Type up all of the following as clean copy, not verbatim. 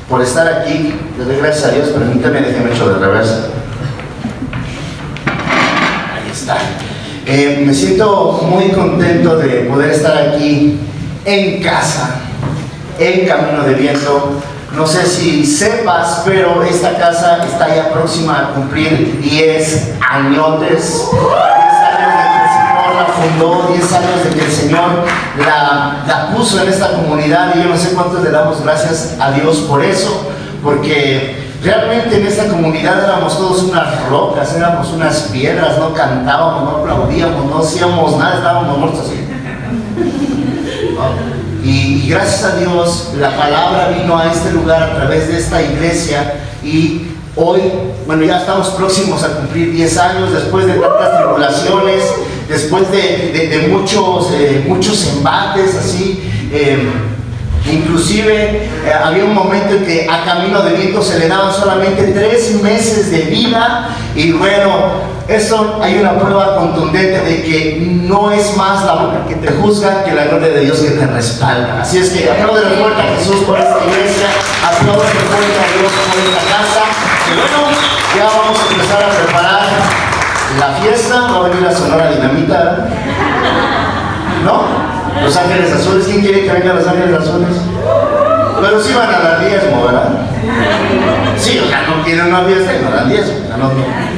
por estar aquí. Le doy gracias a Dios. Permítame, déjeme echar de reversa. Ahí está. Me siento muy contento de poder estar aquí en casa, en Camino de Viento. No sé si sepas, pero esta casa está ya próxima a cumplir 10 añotes. 10 años de que el Señor la fundó, 10 años de que el Señor la puso en esta comunidad, y yo no sé cuántos le damos gracias a Dios por eso, porque realmente en esta comunidad éramos todos unas rocas, éramos unas piedras, no cantábamos, no aplaudíamos, no hacíamos nada, estábamos muertos así. Y gracias a Dios la palabra vino a este lugar a través de esta iglesia, y hoy, bueno, ya estamos próximos a cumplir 10 años después de tantas tribulaciones, después de muchos embates así. Inclusive había un momento en que a Camino de Viento se le daban solamente 3 meses de vida, y bueno, eso hay una prueba contundente de que no es más la boca que te juzga que la gloria de Dios que te respalda. Así es que aplaude fuerte a Jesús por esta iglesia, aplaude fuerte a Dios por esta casa. Y bueno, ya vamos a empezar a preparar la fiesta. Va a venir la Sonora Dinamita, ¿no? Los Ángeles Azules. ¿Quién quiere que vengan los Ángeles Azules? Pero sí van a dar diezmo, ¿verdad? Sí, o sea, no quieren una fiesta y no dan diezmo,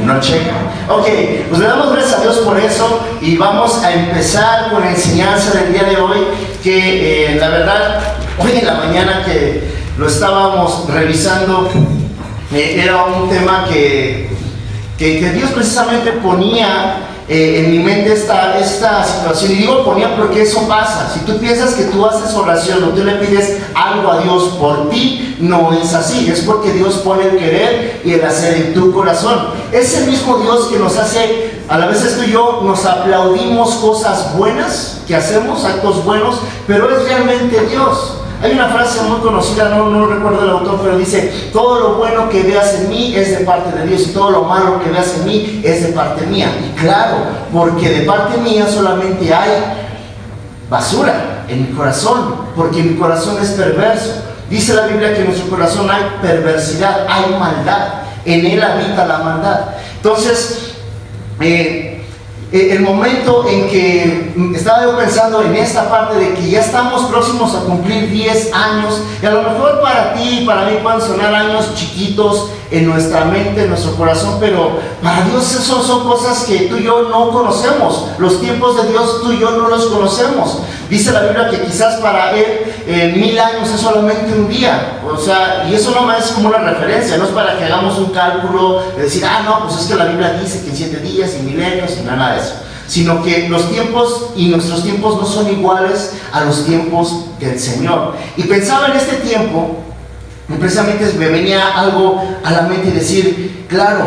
no checan. Ok, pues le damos gracias a Dios por eso, y vamos a empezar con la enseñanza del día de hoy, que la verdad, hoy en la mañana que lo estábamos revisando, era un tema que Dios precisamente ponía en mi mente esta situación. Y digo ponía porque eso pasa. Si tú piensas que tú haces oración o tú le pides algo a Dios por ti, no es así. Es porque Dios pone el querer y el hacer en tu corazón. Es el mismo Dios que nos hace, a la vez tú y yo nos aplaudimos cosas buenas que hacemos, actos buenos, pero es realmente Dios. Hay una frase muy conocida, no recuerdo el autor, pero dice: todo lo bueno que veas en mí es de parte de Dios, y todo lo malo que veas en mí es de parte mía. Y claro, porque de parte mía solamente hay basura en mi corazón, porque mi corazón es perverso. Dice la Biblia que en nuestro corazón hay perversidad, hay maldad, en él habita la maldad. Entonces, el momento en que estaba yo pensando en esta parte de que ya estamos próximos a cumplir 10 años, y a lo mejor para ti y para mí pueden sonar años chiquitos en nuestra mente, en nuestro corazón, pero para Dios eso son cosas que tú y yo no conocemos. Los tiempos de Dios tú y yo no los conocemos. Dice la Biblia que quizás para Él 1000 años es solamente un día. O sea, y eso no es como una referencia, no es para que hagamos un cálculo de decir, no, pues es que la Biblia dice que en 7 días y milenios y nada de eso. Sino que los tiempos y nuestros tiempos no son iguales a los tiempos del Señor. Y pensaba en este tiempo, y precisamente me venía algo a la mente y decir, claro,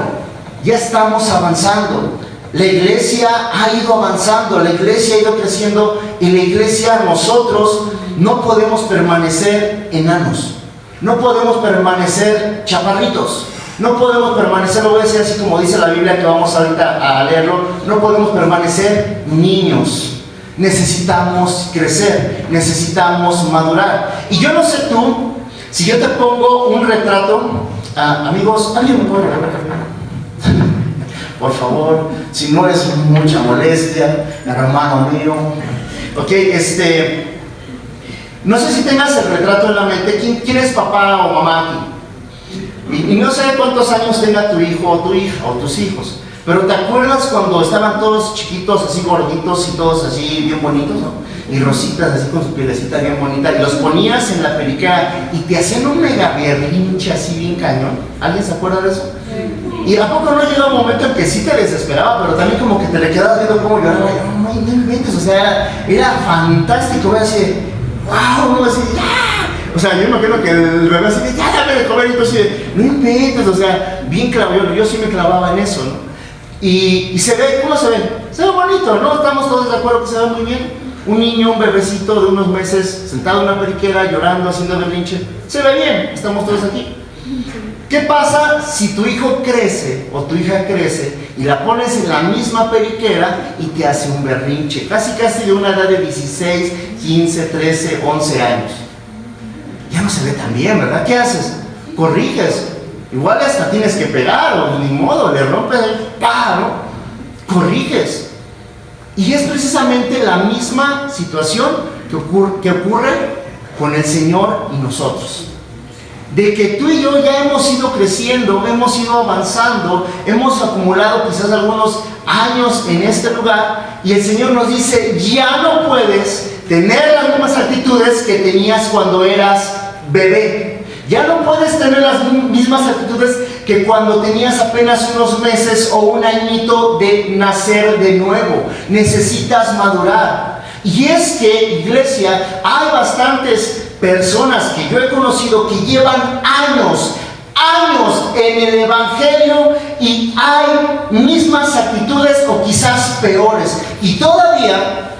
ya estamos avanzando. La iglesia ha ido avanzando, la iglesia ha ido creciendo, y la iglesia, nosotros no podemos permanecer enanos, no podemos permanecer chaparritos, no podemos permanecer, lo voy a decir así como dice la Biblia, que vamos ahorita a leerlo, no podemos permanecer niños. Necesitamos crecer, necesitamos madurar. Y yo no sé tú, si yo te pongo un retrato, amigos, ¿alguien me puede regalar café? Por favor, si no es mucha molestia, hermano mío. Ok, no sé si tengas el retrato en la mente. ¿Quién es papá o mamá aquí? Y no sé cuántos años tenga tu hijo o tu hija o tus hijos, pero ¿te acuerdas cuando estaban todos chiquitos, así gorditos y todos así bien bonitos, ¿no? Y rositas así con su pielecita bien bonita, y los ponías en la periquera y te hacían un mega berrinche así bien cañón? ¿Alguien se acuerda de eso? Y a poco no llega un momento en que sí te desesperaba, pero también como que te le quedabas viendo cómo lloraba. No inventes, o sea, era fantástico. Voy a decir, wow, no, así, ¡ya! O sea, yo me imagino que el bebé así, ya dame de comer, y tú así, no inventes, o sea, bien clavado. Yo sí me clavaba en eso, ¿no? Y se ve, ¿cómo se ve? Se ve bonito, ¿no? Estamos todos de acuerdo que se ve muy bien. Un niño, un bebecito de unos meses, sentado en una periquera, llorando, haciendo berrinche, se ve bien, estamos todos aquí. ¿Qué pasa si tu hijo crece o tu hija crece y la pones en la misma periquera y te hace un berrinche? Casi de una edad de 16, 15, 13, 11 años. Ya no se ve tan bien, ¿verdad? ¿Qué haces? corriges. Igual hasta tienes que pegar, o ni modo, le rompes el ¿no? Corriges. Y es precisamente la misma situación que ocurre con el Señor y nosotros. De que tú y yo ya hemos ido creciendo, hemos ido avanzando, hemos acumulado quizás algunos años en este lugar, y el Señor nos dice, ya no puedes tener las mismas actitudes que tenías cuando eras bebé. Ya no puedes tener las mismas actitudes que cuando tenías apenas unos meses o un añito de nacer de nuevo. Necesitas madurar. Y es que, iglesia, hay bastantes personas que yo he conocido que llevan años en el Evangelio y hay mismas actitudes o quizás peores. Y todavía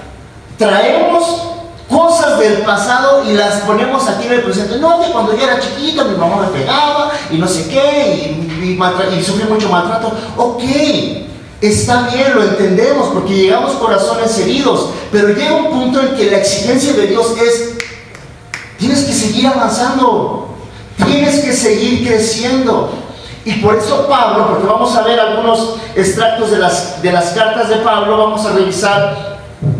traemos cosas del pasado y las ponemos aquí en el presente. No, que cuando yo era chiquito mi mamá me pegaba y no sé qué y sufrí mucho maltrato. Ok, está bien, lo entendemos porque llegamos corazones heridos, pero llega un punto en que la exigencia de Dios es: tienes que seguir avanzando, tienes que seguir creciendo. Y por eso Pablo, porque vamos a ver algunos extractos de las cartas de Pablo, vamos a revisar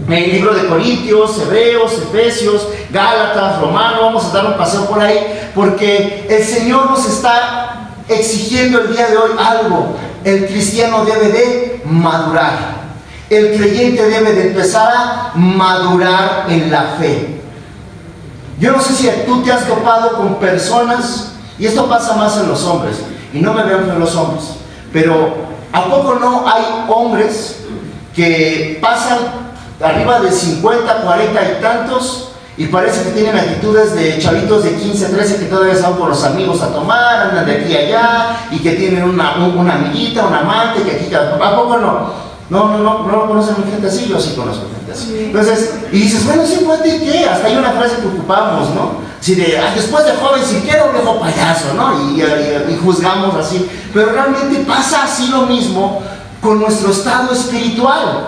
el libro de Corintios, Hebreos, Efesios, Gálatas, Romanos, vamos a dar un paseo por ahí, porque el Señor nos está exigiendo el día de hoy algo. El cristiano debe de madurar, el creyente debe de empezar a madurar en la fe. Yo no sé si tú te has topado con personas, y esto pasa más en los hombres, y no me vean en los hombres, pero ¿a poco no hay hombres que pasan arriba de 50, 40 y tantos y parece que tienen actitudes de chavitos de 15, 13 que todavía van con los amigos a tomar, andan de aquí a allá y que tienen una amiguita, un amante que aquí, ¿a poco no? No conocen gente así. Yo sí conozco gente así. Entonces, y dices, bueno, sí, pues, ¿de qué? Hasta hay una frase que ocupamos, ¿no? Así de, después de joven, si quiero, viejo payaso, ¿no? Y juzgamos así. Pero realmente pasa así lo mismo con nuestro estado espiritual.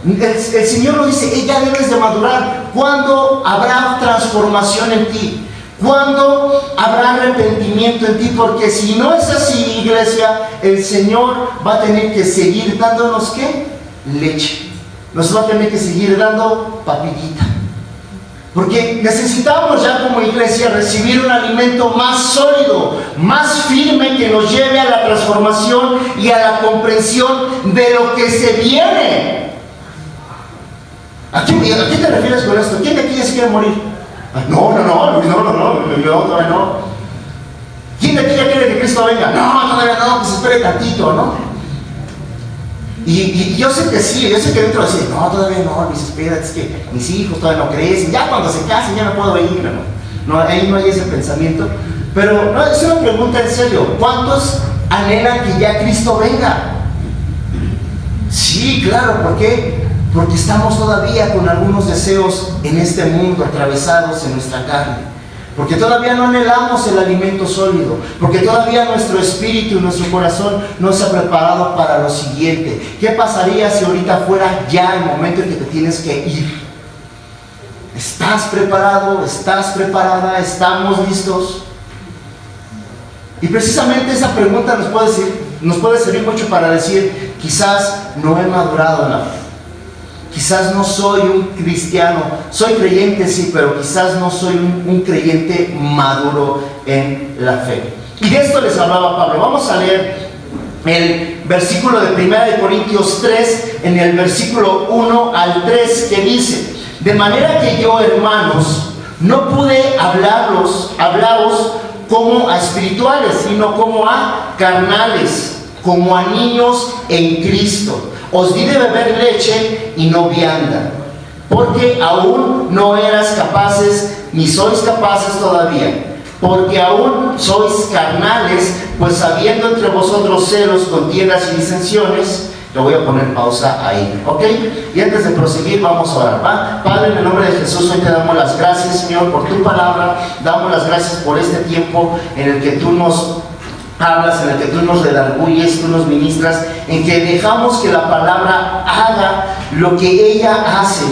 El Señor nos dice, ya debes de madurar. ¿Cuándo habrá transformación en ti? ¿Cuándo habrá arrepentimiento en ti? Porque si no es así, iglesia, el Señor va a tener que seguir dándonos, ¿qué? Leche. Nos va a tener que seguir dando papillita. Porque necesitamos ya como iglesia recibir un alimento más sólido, más firme, que nos lleve a la transformación y a la comprensión de lo que se viene. ¿A qué te refieres con esto? ¿Quién de aquí se quiere morir? No, yo todavía no. ¿Quién de aquí ya quiere que Cristo venga? No, todavía no, pues espere tantito, ¿no? Y yo sé que sí, yo sé que dentro decir, no, todavía no, Luis, espérate, es que mis hijos todavía no crecen, ya cuando se casen ya no puedo ir, no, ahí no hay ese pensamiento. Pero no, es una pregunta en serio, ¿cuántos anhelan que ya Cristo venga? Sí, claro, ¿por qué? Porque estamos todavía con algunos deseos en este mundo atravesados en nuestra carne. Porque todavía no anhelamos el alimento sólido. Porque todavía nuestro espíritu y nuestro corazón no se ha preparado para lo siguiente. ¿Qué pasaría si ahorita fuera ya el momento en que te tienes que ir? ¿Estás preparado? ¿Estás preparada? ¿Estamos listos? Y precisamente esa pregunta nos puede servir mucho para decir, quizás no he madurado en la fe. Quizás no soy un cristiano, soy creyente sí, pero quizás no soy un creyente maduro en la fe. Y de esto les hablaba Pablo. Vamos a leer el versículo de 1 Corintios 3, en el versículo 1 al 3, que dice: de manera que yo, hermanos, no pude hablaros como a espirituales, sino como a carnales, como a niños en Cristo. Os di de beber leche y no vianda, porque aún no eras capaces, ni sois capaces todavía, porque aún sois carnales, pues habiendo entre vosotros celos, contiendas y disensiones. Le voy a poner pausa ahí, ¿ok? Y antes de proseguir vamos a orar, ¿va? Padre, en el nombre de Jesús, hoy te damos las gracias, Señor, por tu palabra. Damos las gracias por este tiempo en el que tú nos hablas, en el que tú nos redarguyes, tú nos ministras, en que dejamos que la palabra haga lo que ella hace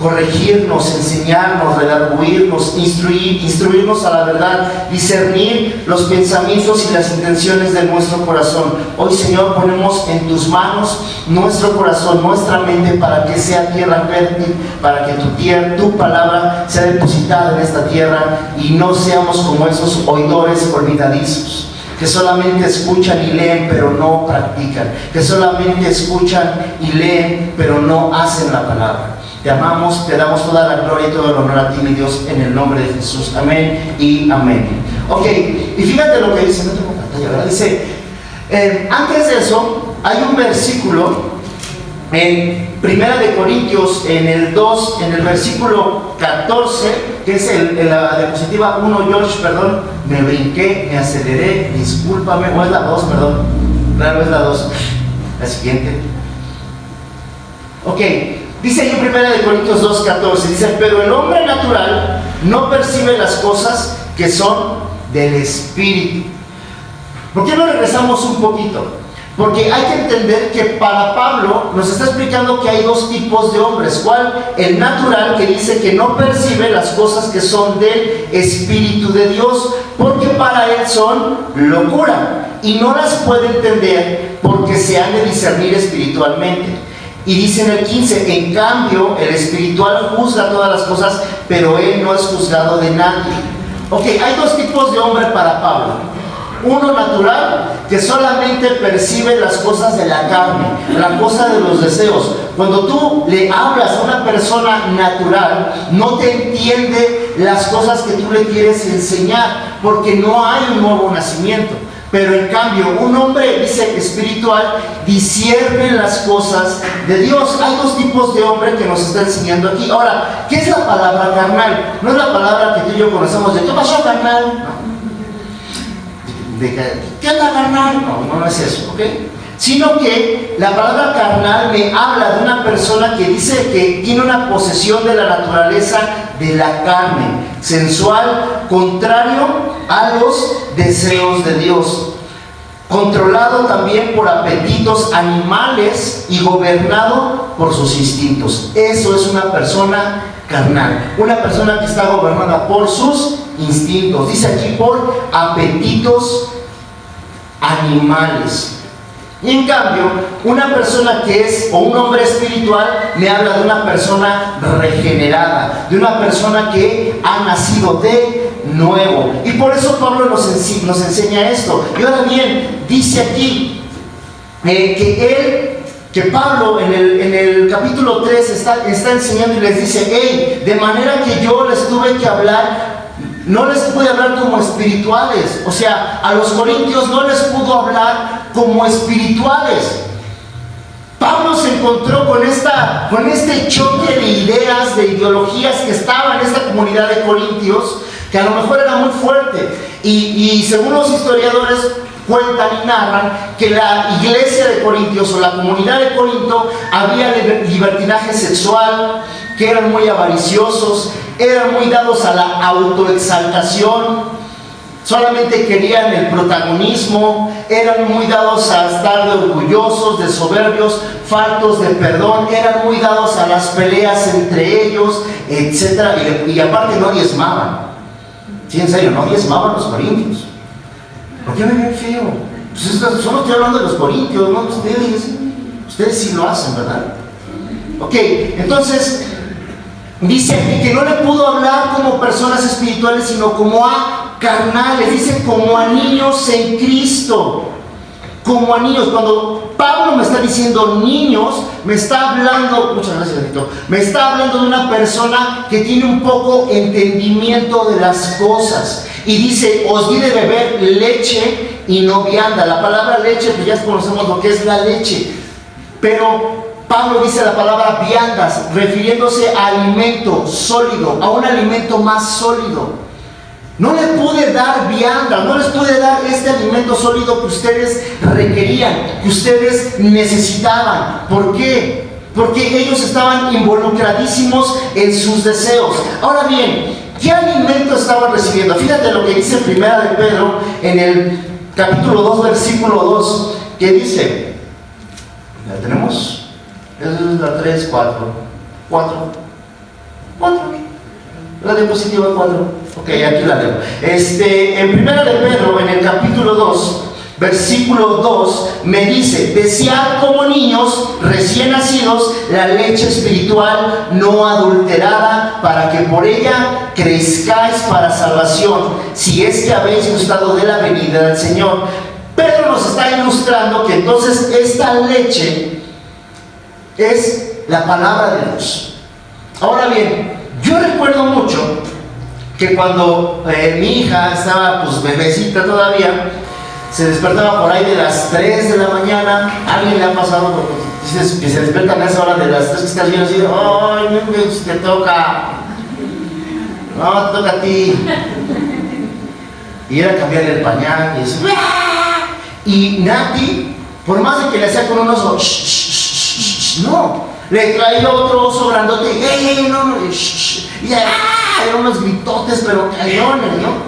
corregirnos, enseñarnos, redarguirnos, instruirnos a la verdad, discernir los pensamientos y las intenciones de nuestro corazón. Hoy, Señor, ponemos en tus manos nuestro corazón, nuestra mente, para que sea tierra fértil, para que tu palabra sea depositada en esta tierra y no seamos como esos oidores olvidadizos, que solamente escuchan y leen pero no practican, que solamente escuchan y leen pero no hacen la palabra. Te amamos, te damos toda la gloria y todo el honor a ti, mi Dios, en el nombre de Jesús. Amén y amén. Ok, y fíjate lo que dice, no tengo pantalla, ¿verdad? Dice, antes de eso, hay un versículo en 1 Corintios, en el 2, en el versículo 14, que es la diapositiva 1, George, perdón, me brinqué, me aceleré, discúlpame, o es la 2, perdón, claro, es la 2, la siguiente. Ok. Dice ahí en 1 Corintios 2:14, dice, pero el hombre natural no percibe las cosas que son del Espíritu. ¿Por qué no regresamos un poquito? Porque hay que entender que para Pablo nos está explicando que hay dos tipos de hombres. ¿Cuál? El natural, que dice que no percibe las cosas que son del Espíritu de Dios, porque para él son locura y no las puede entender porque se han de discernir espiritualmente. Y dice en el 15, en cambio, el espiritual juzga todas las cosas, pero él no es juzgado de nadie. Ok, hay dos tipos de hombre para Pablo. Uno natural, que solamente percibe las cosas de la carne, la cosa de los deseos. Cuando tú le hablas a una persona natural, no te entiende las cosas que tú le quieres enseñar, porque no hay un nuevo nacimiento. Pero en cambio, un hombre, dice, espiritual, discierne las cosas de Dios. Hay dos tipos de hombre que nos está enseñando aquí. Ahora, ¿qué es la palabra carnal? No es la palabra que tú y yo conocemos de ¿qué pasó, carnal? No. ¿Qué es la carnal? No es eso, ¿ok? Sino que la palabra carnal me habla de una persona que dice que tiene una posesión de la naturaleza de la carne, sensual, contrario a los deseos de Dios, controlado también por apetitos animales y gobernado por sus instintos. Eso es una persona carnal, una persona que está gobernada por sus instintos. Dice aquí por apetitos animales. Y en cambio, una persona que es, o un hombre espiritual, me habla de una persona regenerada, de una persona que ha nacido de nuevo. Y por eso Pablo nos enseña esto. Y ahora bien, dice aquí que Pablo en el capítulo 3 está enseñando y les dice, hey, de manera que yo les tuve que hablar, no les pude hablar como espirituales. O sea, a los corintios no les pudo hablar como espirituales. Pablo se encontró con este choque de ideas, de ideologías que estaba en esta comunidad de corintios, que a lo mejor era muy fuerte. Y según los historiadores cuentan y narran que la iglesia de Corintios o la comunidad de Corinto había libertinaje sexual, que eran muy avariciosos, eran muy dados a la autoexaltación, solamente querían el protagonismo, eran muy dados a estar de orgullosos, de soberbios, faltos de perdón, eran muy dados a las peleas entre ellos, etc. Y aparte no diezmaban. Sí, en serio, no diezmaban los corintios. ¿Por qué me ven feo? Pues solo estoy hablando de los corintios, ¿no? Ustedes sí lo hacen, ¿verdad? Ok, entonces dice aquí que no le pudo hablar como personas espirituales, sino como a carnales. Dice como a niños en Cristo. Como a niños. Cuando Pablo me está diciendo niños, me está hablando, muchas gracias, Benito, me está hablando de una persona que tiene un poco entendimiento de las cosas. Y dice, os di de beber leche y no vianda. La palabra leche, pues ya conocemos lo que es la leche. Pero Pablo dice la palabra viandas, refiriéndose a alimento sólido, a un alimento más sólido. No le pude dar vianda, no les pude dar este alimento sólido que ustedes requerían, que ustedes necesitaban. ¿Por qué? Porque ellos estaban involucradísimos en sus deseos. Ahora bien, ¿qué alimento estaban recibiendo? Fíjate lo que dice Primera de Pedro en el capítulo 2, versículo 2, que dice, ¿la tenemos? Es la 3, 4. 4. La diapositiva 4. Ok, aquí la leo. En primera de Pedro, en el capítulo 2, versículo 2, me dice: desead como niños recién nacidos la leche espiritual no adulterada, para que por ella crezcáis para salvación, si es que habéis gustado de la venida del Señor. Pedro nos está ilustrando que entonces esta leche es la palabra de Dios. Ahora bien, yo recuerdo mucho que cuando mi hija estaba pues bebecita todavía, se despertaba por ahí de las 3 de la mañana. ¿Alguien le ha pasado? Dices que se despiertan a esa hora de las 3 que estás viendo así, ¡ay, te toca! No, te toca a ti. Y era cambiarle el pañal y eso. Y Nati, por más de que le hacía con un oso, no, le traía otro oso grandote, no, y eran unos gritotes, pero cañones, ¿no?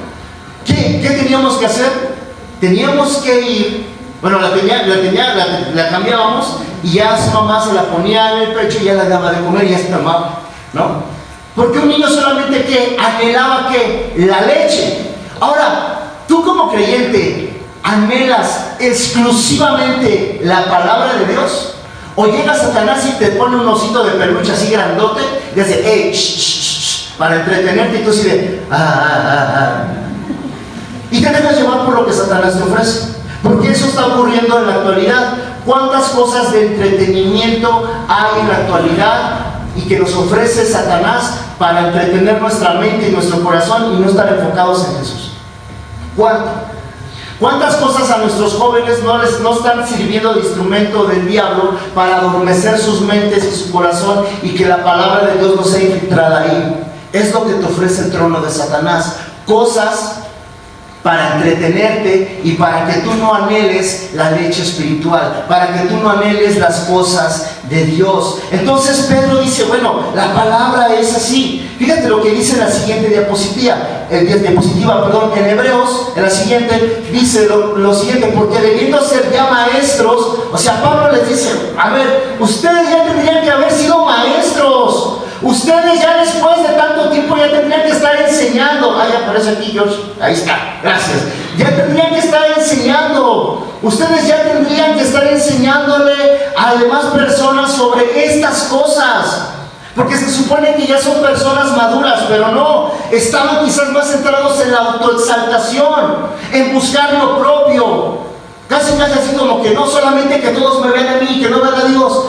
¿Qué teníamos que hacer? Teníamos que ir, bueno, la cambiábamos y ya su mamá se la ponía en el pecho y ya la daba de comer y ya se tomaba, ¿no? Porque un niño solamente que anhelaba que la leche. Ahora, tú como creyente, ¿anhelas exclusivamente la palabra de Dios? ¿O llega Satanás y te pone un osito de peluche así grandote y dice, hey, para entretenerte, y tú así de, y te dejas llevar por lo que Satanás te ofrece? Porque eso está ocurriendo en la actualidad. ¿Cuántas cosas de entretenimiento hay en la actualidad y que nos ofrece Satanás para entretener nuestra mente y nuestro corazón y no estar enfocados en Jesús? ¿Cuántas cosas a nuestros jóvenes no están sirviendo de instrumento del diablo para adormecer sus mentes y su corazón y que la palabra de Dios no sea infiltrada ahí? Es lo que te ofrece el trono de Satanás. Cosas para entretenerte y para que tú no anheles la leche espiritual, para que tú no anheles las cosas de Dios. Entonces Pedro dice, bueno, la palabra es así. Fíjate lo que dice en la siguiente diapositiva, en Hebreos, en la siguiente, dice lo siguiente: porque debiendo ser ya maestros, o sea, Pablo les dice, a ver, ustedes ya tendrían que haber sido maestros. Ustedes ya después de tanto tiempo ya tendrían que estar enseñando. Ya aparece aquí George. Ahí está, gracias. Ya tendrían que estar enseñando. Ustedes ya tendrían que estar enseñándole a las demás personas sobre estas cosas. Porque se supone que ya son personas maduras, pero no. Estaban quizás más centrados en la autoexaltación, en buscar lo propio. Casi así como que no solamente que todos me vean a mí, que no vean a Dios.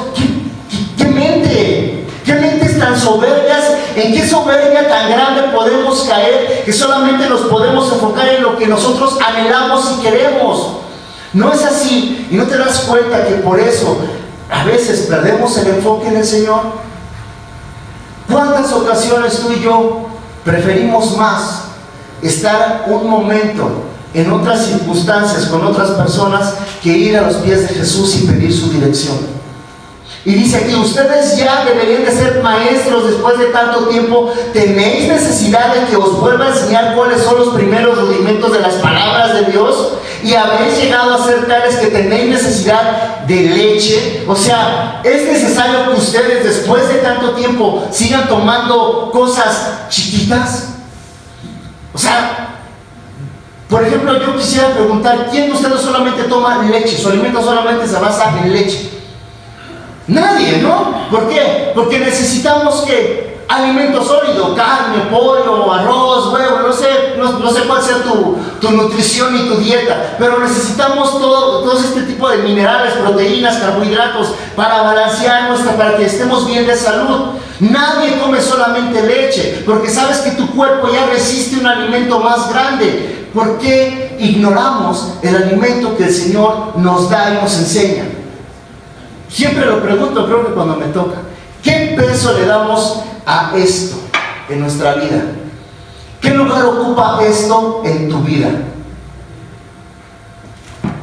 ¿Qué mente? ¿Qué mentes tan soberbias? ¿En qué soberbia tan grande podemos caer que solamente nos podemos enfocar en lo que nosotros anhelamos y queremos? No es así, y no te das cuenta que por eso a veces perdemos el enfoque en el Señor. ¿Cuántas ocasiones tú y yo preferimos más estar un momento en otras circunstancias con otras personas que ir a los pies de Jesús y pedir su dirección? Y dice aquí, ustedes ya deberían de ser maestros después de tanto tiempo. ¿Tenéis necesidad de que os vuelva a enseñar cuáles son los primeros rudimentos de las palabras de Dios? ¿Y habéis llegado a ser tales que tenéis necesidad de leche? O sea, ¿es necesario que ustedes después de tanto tiempo sigan tomando cosas chiquitas? O sea, por ejemplo, yo quisiera preguntar, ¿quién de ustedes solamente toma leche? Su alimento solamente se basa en leche. Nadie, ¿no? ¿Por qué? Porque necesitamos que alimento sólido, carne, pollo, arroz, huevo, no sé cuál sea tu nutrición y tu dieta, pero necesitamos todo este tipo de minerales, proteínas, carbohidratos para balancear para que estemos bien de salud. Nadie come solamente leche, porque sabes que tu cuerpo ya resiste un alimento más grande. ¿Por qué ignoramos el alimento que el Señor nos da y nos enseña? Siempre lo pregunto, creo que cuando me toca, ¿qué peso le damos a esto en nuestra vida? ¿Qué lugar ocupa esto en tu vida?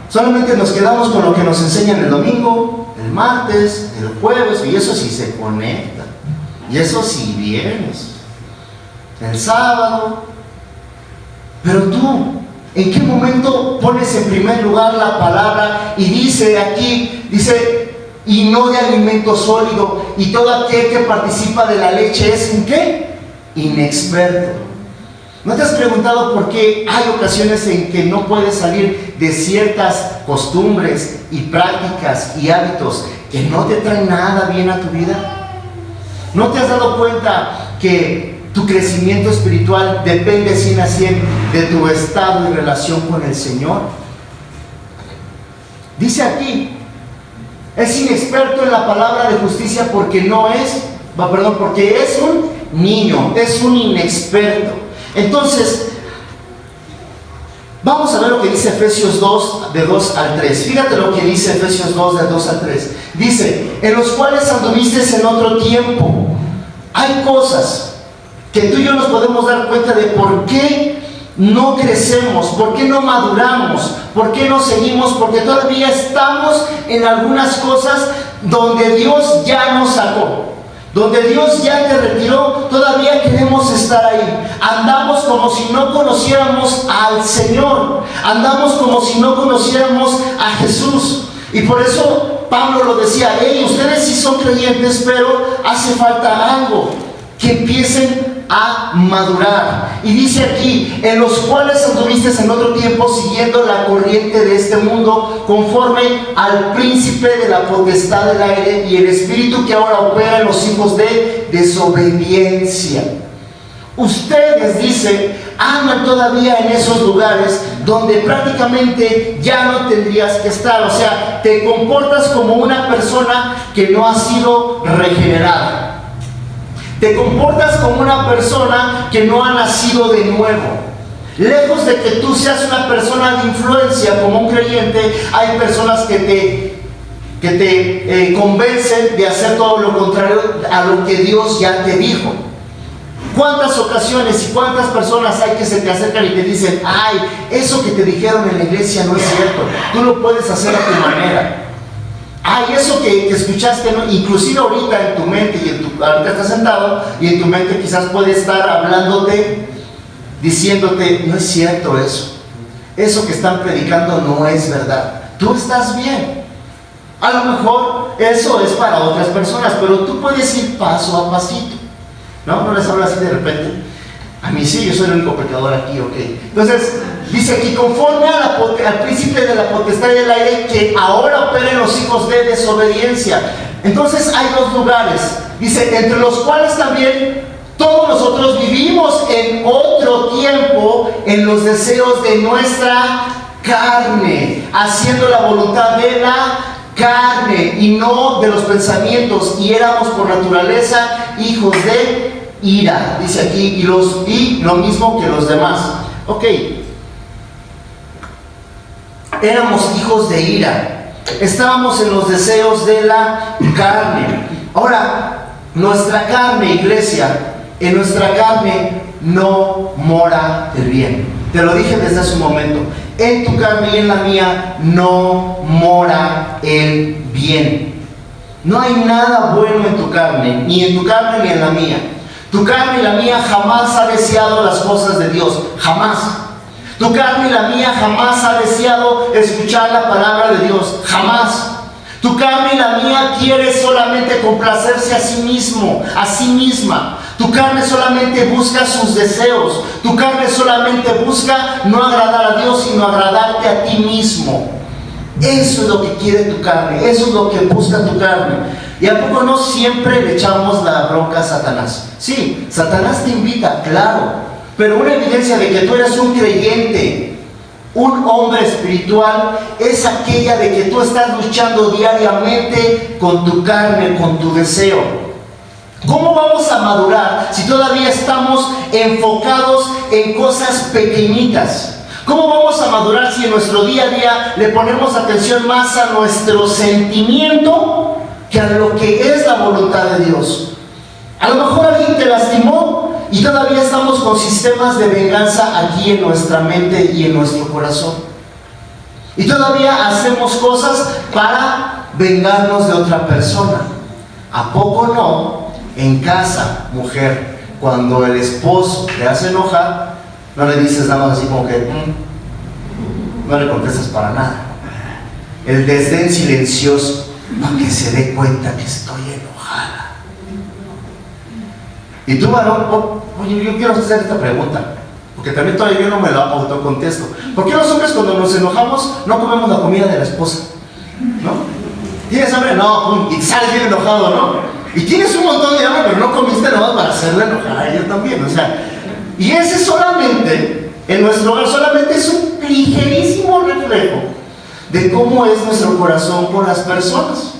Solamente nos quedamos con lo que nos enseñan el domingo, el martes, el jueves, y eso sí se conecta, y eso sí vienes, el sábado. Pero tú, ¿en qué momento pones en primer lugar la palabra? Y dice aquí, y no de alimento sólido, y todo aquel que participa de la leche es ¿en qué? inexperto. ¿No te has preguntado por qué hay ocasiones en que no puedes salir de ciertas costumbres y prácticas y hábitos que no te traen nada bien a tu vida? ¿No te has dado cuenta que tu crecimiento espiritual depende 100 a 100 de tu estado y relación con el Señor? Dice aquí, es inexperto en la palabra de justicia porque porque es un niño, es un inexperto. Entonces, vamos a ver lo que dice Efesios 2, de 2 al 3. Fíjate lo que dice Efesios 2, de 2 al 3. Dice, en los cuales anduviste en otro tiempo. Hay cosas que tú y yo nos podemos dar cuenta de por qué no crecemos, por qué no maduramos, por qué no seguimos, porque todavía estamos en algunas cosas donde Dios ya nos sacó. Donde Dios ya te retiró, todavía queremos estar ahí. Andamos como si no conociéramos al Señor. Andamos como si no conociéramos a Jesús. Y por eso Pablo lo decía, ustedes sí son creyentes, pero hace falta algo, que empiecen a madurar. Y dice aquí, en los cuales anduviste en otro tiempo siguiendo la corriente de este mundo, conforme al príncipe de la potestad del aire y el espíritu que ahora opera en los hijos de desobediencia. Ustedes, dice, andan todavía en esos lugares donde prácticamente ya no tendrías que estar. O sea, te comportas como una persona que no ha sido regenerada. Te comportas como una persona que no ha nacido de nuevo. Lejos de que tú seas una persona de influencia como un creyente, hay personas que te convencen de hacer todo lo contrario a lo que Dios ya te dijo. ¿Cuántas ocasiones y cuántas personas hay que se te acercan y te dicen, eso que te dijeron en la iglesia no es cierto, tú lo puedes hacer a tu manera? Eso que escuchaste, ¿no? Inclusive ahorita en tu mente, ahorita estás sentado y en tu mente quizás puede estar hablándote, diciéndote, no es cierto eso que están predicando no es verdad, tú estás bien. A lo mejor eso es para otras personas, pero tú puedes ir paso a pasito. ¿No les hablo así de repente? A mí sí, yo soy el único pecador aquí, ok. Entonces, dice aquí, conforme al príncipe de la potestad del aire, que ahora opera en los hijos de desobediencia. Entonces hay dos lugares, dice, entre los cuales también todos nosotros vivimos en otro tiempo en los deseos de nuestra carne, haciendo la voluntad de la carne y no de los pensamientos, y éramos por naturaleza hijos de ira, dice aquí, y lo mismo que los demás. Ok, éramos hijos de ira, estábamos en los deseos de la carne. Ahora, nuestra carne, iglesia, en nuestra carne no mora el bien. Te lo dije desde hace un momento, en tu carne y en la mía no mora el bien. No hay nada bueno en tu carne, ni en tu carne ni en la mía. Tu carne y la mía jamás ha deseado las cosas de Dios, jamás. Tu carne y la mía jamás ha deseado escuchar la palabra de Dios, jamás. Tu carne y la mía quiere solamente complacerse a sí mismo, a sí misma. Tu carne solamente busca sus deseos. Tu carne solamente busca no agradar a Dios, sino agradarte a ti mismo. Eso es lo que quiere tu carne, eso es lo que busca tu carne. ¿Y a poco no siempre le echamos la bronca a Satanás? Sí, Satanás te invita, claro, pero una evidencia de que tú eres un creyente, un hombre espiritual, es aquella de que tú estás luchando diariamente con tu carne, con tu deseo. ¿Cómo vamos a madurar si todavía estamos enfocados en cosas pequeñitas? ¿Cómo vamos a madurar si en nuestro día a día le ponemos atención más a nuestro sentimiento que a lo que es la voluntad de Dios? A lo mejor alguien te lastimó y todavía estamos con sistemas de venganza aquí en nuestra mente y en nuestro corazón. Y todavía hacemos cosas para vengarnos de otra persona. ¿A poco no? En casa, mujer, cuando el esposo te hace enojar, no le dices nada más así como que no le contestas para nada. El desdén silencioso, para que se dé cuenta que estoy enojada. Y tú, varón, oye, yo quiero hacer esta pregunta, porque también todavía yo no me la autocontesto. ¿Por qué los hombres cuando nos enojamos no comemos la comida de la esposa? ¿No? ¿Tienes hambre? No, pum, y sales bien enojado, ¿no? Y tienes un montón de hambre, pero no comiste nada para hacerle enojar a ella también, o sea. Y ese solamente, en nuestro hogar, solamente es un ligerísimo reflejo de cómo es nuestro corazón por las personas.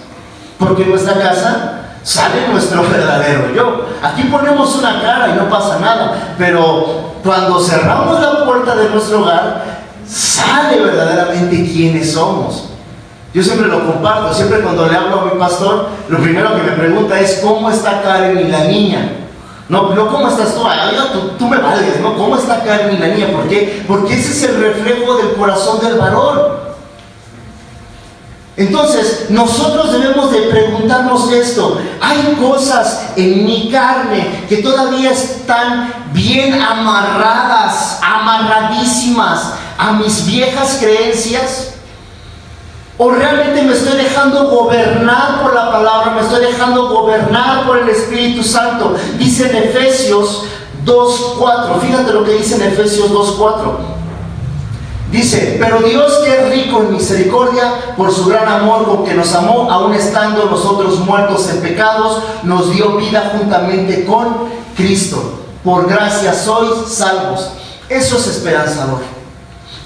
Porque en nuestra casa sale nuestro verdadero yo. Aquí ponemos una cara y no pasa nada, pero cuando cerramos la puerta de nuestro hogar, sale verdaderamente quiénes somos. Yo siempre lo comparto, siempre cuando le hablo a mi pastor, lo primero que me pregunta es ¿cómo está Karen y la niña? No ¿cómo estás tú? Ay, tú me vales, ¿no? ¿Cómo está Karen y la niña? ¿Por qué? Porque ese es el reflejo del corazón del varón. Entonces, nosotros debemos de preguntarnos esto. Hay cosas en mi carne que todavía están bien amarradas, amarradísimas a mis viejas creencias. ¿O realmente me estoy dejando gobernar por la palabra? ¿Me estoy dejando gobernar por el Espíritu Santo? Dice en Efesios 2:4. Fíjate lo que dice en Efesios 2:4. Dice, pero Dios, que es rico en misericordia, por su gran amor con que nos amó, aun estando nosotros muertos en pecados, nos dio vida juntamente con Cristo. Por gracia sois salvos. Eso es esperanzador.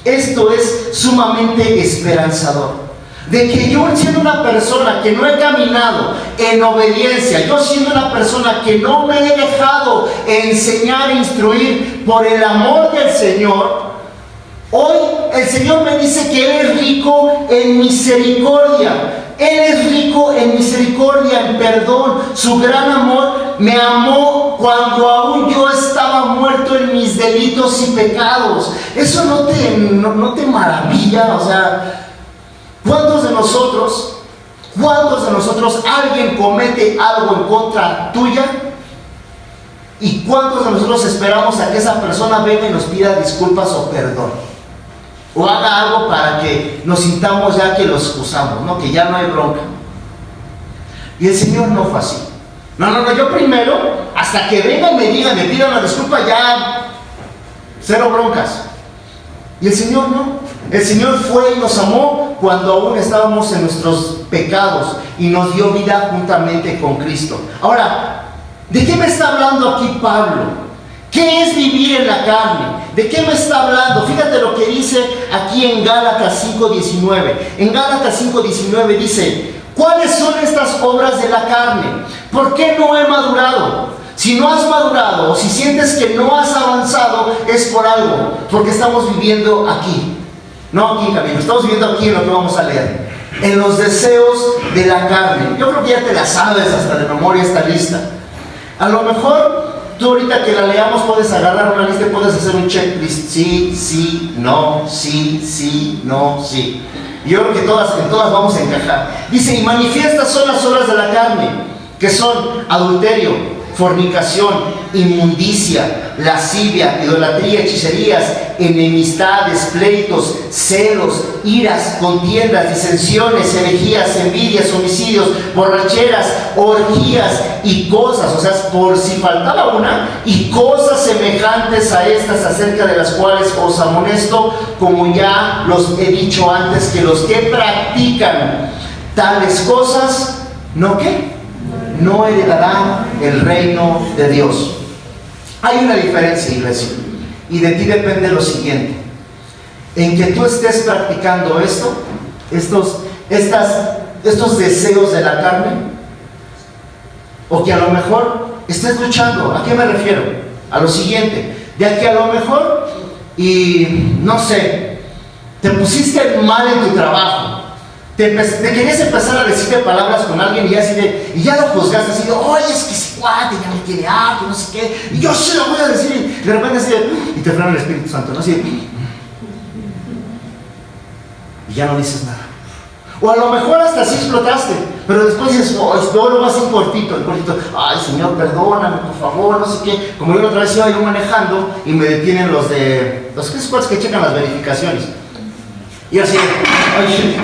Esto es sumamente esperanzador. De que yo, siendo una persona que no he caminado en obediencia, yo siendo una persona que no me he dejado enseñar e instruir por el amor del Señor, hoy el Señor me dice que Él es rico en misericordia. Él es rico en misericordia, en perdón. Su gran amor me amó cuando aún yo estaba muerto en mis delitos y pecados. Eso no te maravilla. O sea, ¿cuántos de nosotros alguien comete algo en contra tuya? ¿Y cuántos de nosotros esperamos a que esa persona venga y nos pida disculpas o perdón? O haga algo para que nos sintamos ya que lo excusamos, ¿no? Que ya no hay bronca. Y el Señor no fue así. No, yo primero, hasta que venga y me diga, me pida una disculpa, ya cero broncas. Y el Señor no. El Señor fue y nos amó cuando aún estábamos en nuestros pecados y nos dio vida juntamente con Cristo. Ahora, ¿de qué me está hablando aquí Pablo? ¿Qué es vivir en la carne? ¿De qué me está hablando? Fíjate lo que dice aquí en Gálatas 5:19. En Gálatas 5:19 dice, ¿cuáles son estas obras de la carne? ¿Por qué no he madurado? Si no has madurado o si sientes que no has avanzado, es por algo, porque estamos viviendo aquí. No aquí en camino, estamos viviendo aquí en lo que vamos a leer. En los deseos de la carne. Yo creo que ya te la sabes hasta de memoria esta lista. A lo mejor tú ahorita que la leamos puedes agarrar una lista y puedes hacer un checklist. Sí, no, sí, no, sí. Y yo creo que en todas vamos a encajar. Dice, y manifiestas son las obras de la carne, que son adulterio, fornicación, inmundicia, lascivia, idolatría, hechicerías, enemistades, pleitos, celos, iras, contiendas, disensiones, herejías, envidias, homicidios, borracheras, orgías y cosas, o sea, por si faltaba una, y cosas semejantes a estas, acerca de las cuales os amonesto, como ya los he dicho antes, que los que practican tales cosas, ¿no qué? No heredarán el reino de Dios. Hay una diferencia, iglesia, y de ti depende lo siguiente: en que tú estés practicando estos deseos de la carne, o que a lo mejor estés luchando. ¿A qué me refiero? A lo siguiente: de que a lo mejor, y no sé, te pusiste mal en tu trabajo, te querías empezar a decirle palabras con alguien y ya lo juzgaste así de, oye, es que ese cuate ya me quiere harto, no sé qué, y yo se lo voy a decir, y de repente así y te frena el Espíritu Santo, ¿no? Así y ya no dices nada. O a lo mejor hasta así explotaste, pero después dices, luego lo vas en cortito, ay Señor, perdóname, por favor, no sé qué. Como yo la otra vez iba yo manejando y me detienen los cuates que checan las verificaciones. Y así, ay,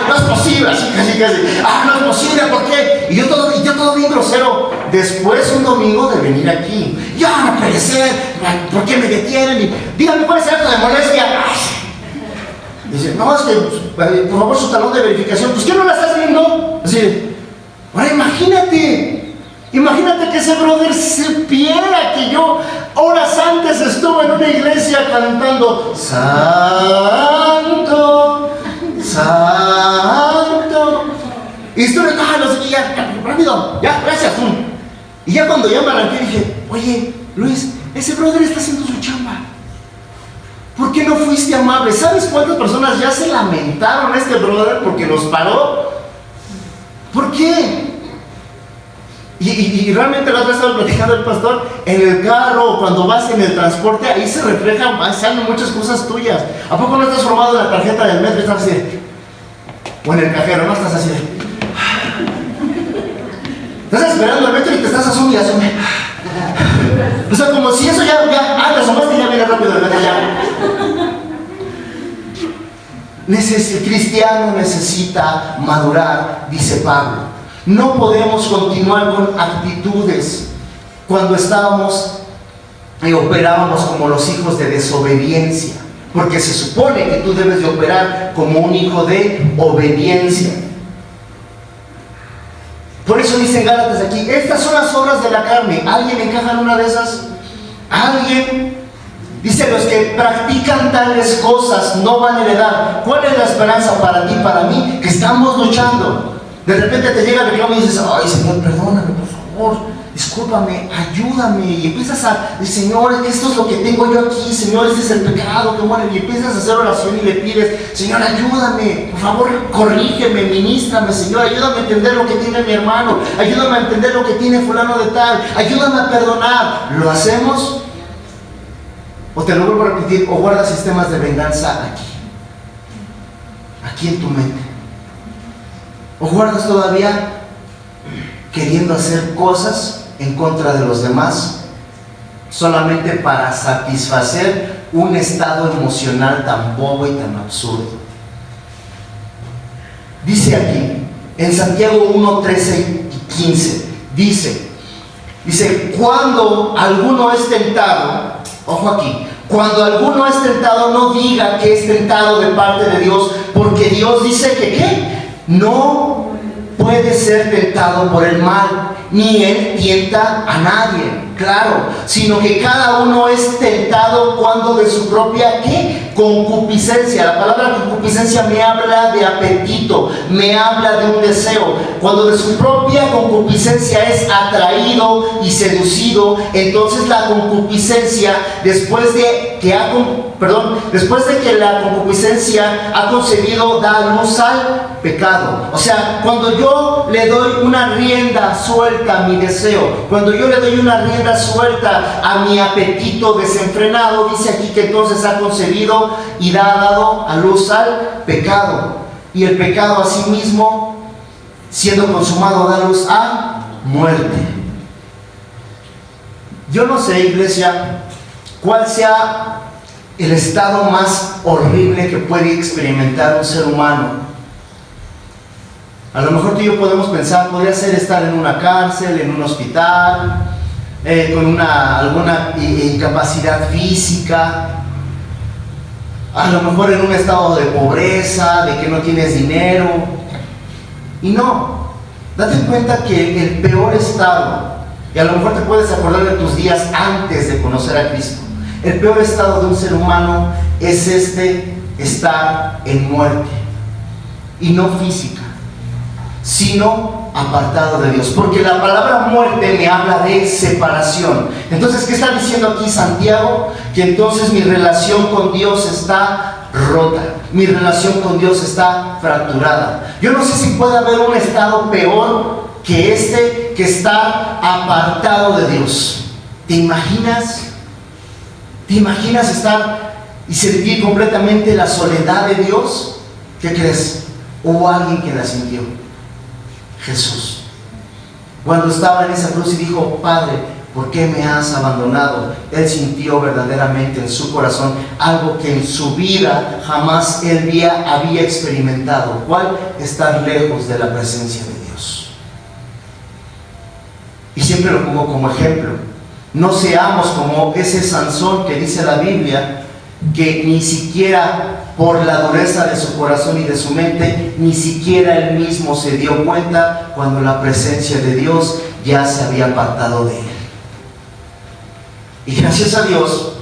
no es posible, así casi, no es posible, ¿por qué? Y yo todo bien grosero. Después un domingo de venir aquí, ya no puede ser, ¿por qué me detienen? Y dígame, ¿cuál es el acto de molestia? Dice, no, es que, por favor, su talón de verificación. Pues, ¿qué no la estás viendo? Así, ahora imagínate que ese brother supiera que yo horas antes estuve en una iglesia cantando Santo, Santo. Y estuve, no sé qué, ya, rápido, ya, gracias. Y ya cuando ya me arranqué dije, oye, Luis, ese brother está haciendo su chamba. ¿Por qué no fuiste amable? ¿Sabes cuántas personas ya se lamentaron a este brother porque nos paró? ¿Por qué? Y realmente la otra vez estaba platicando el pastor, en el carro o cuando vas en el transporte, ahí se reflejan, salen muchas cosas tuyas. ¿A poco no estás formado en la tarjeta del metro y estás así? O en el cajero, ¿no? Estás así. Estás esperando el metro y te estás asomando y asomando. O sea, como si eso ya te asomaste y ya viene rápido el metro ya. El cristiano necesita madurar, dice Pablo. No podemos continuar con actitudes cuando estábamos y operábamos como los hijos de desobediencia, porque se supone que tú debes de operar como un hijo de obediencia. Por eso dicen Gálatas aquí, estas son las obras de la carne. ¿Alguien encaja en una de esas? ¿Alguien? Dice, los que practican tales cosas no van a heredar. ¿Cuál es la esperanza para ti, para mí? Que estamos luchando. De repente te llega el reclamo y dices, ay Señor, perdóname, por favor, discúlpame, ayúdame. Y empiezas a decir, Señor, esto es lo que tengo yo aquí, Señor, este es el pecado que muere. Y empiezas a hacer oración y le pides, Señor, ayúdame, por favor, corrígeme, ministrame, Señor, ayúdame a entender lo que tiene mi hermano, ayúdame a entender lo que tiene fulano de tal, ayúdame a perdonar. ¿Lo hacemos? O te lo vuelvo a repetir, o guardas sistemas de venganza aquí en tu mente. ¿O guardas todavía queriendo hacer cosas en contra de los demás solamente para satisfacer un estado emocional tan bobo y tan absurdo? Dice aquí, en Santiago 1, 13 y 15, dice, cuando alguno es tentado, ojo aquí, cuando alguno es tentado, no diga que es tentado de parte de Dios, porque Dios dice que ¿qué? No puede ser tentado por el mal, ni él tienta a nadie, claro, sino que cada uno es tentado cuando de su propia ¿qué? Concupiscencia. La palabra concupiscencia me habla de apetito, me habla de un deseo. Cuando de su propia concupiscencia es atraído y seducido, entonces la concupiscencia, después de que la concupiscencia ha concebido, da luz al pecado. O sea, cuando yo le doy una rienda suelta a mi deseo, cuando yo le doy una rienda suelta a mi apetito desenfrenado, dice aquí que entonces ha concebido y ha dado a luz al pecado. Y el pecado asimismo, siendo consumado, da luz a muerte. Yo no sé, iglesia, cuál sea el estado más horrible que puede experimentar un ser humano. A lo mejor tú y yo podemos pensar, podría ser estar en una cárcel, en un hospital, con alguna incapacidad física, a lo mejor en un estado de pobreza, de que no tienes dinero. Y no, date cuenta que el peor estado, y a lo mejor te puedes acordar de tus días antes de conocer a Cristo, el peor estado de un ser humano es estar en muerte, y no física, sino apartado de Dios, porque la palabra muerte me habla de separación. Entonces, ¿qué está diciendo aquí Santiago? Que entonces mi relación con Dios está rota, mi relación con Dios está fracturada. Yo no sé si puede haber un estado peor que que estar apartado de Dios. ¿Te imaginas? ¿Te imaginas estar y sentir completamente la soledad de Dios? ¿Qué crees? Hubo alguien que la sintió. Jesús, cuando estaba en esa cruz y dijo, Padre, ¿por qué me has abandonado? Él sintió verdaderamente en su corazón algo que en su vida jamás él había experimentado. ¿Cuál? Estar lejos de la presencia de Dios. Y siempre lo pongo como ejemplo. No seamos como ese Sansón que dice la Biblia, que ni siquiera por la dureza de su corazón y de su mente, ni siquiera él mismo se dio cuenta cuando la presencia de Dios ya se había apartado de él. Y gracias a Dios,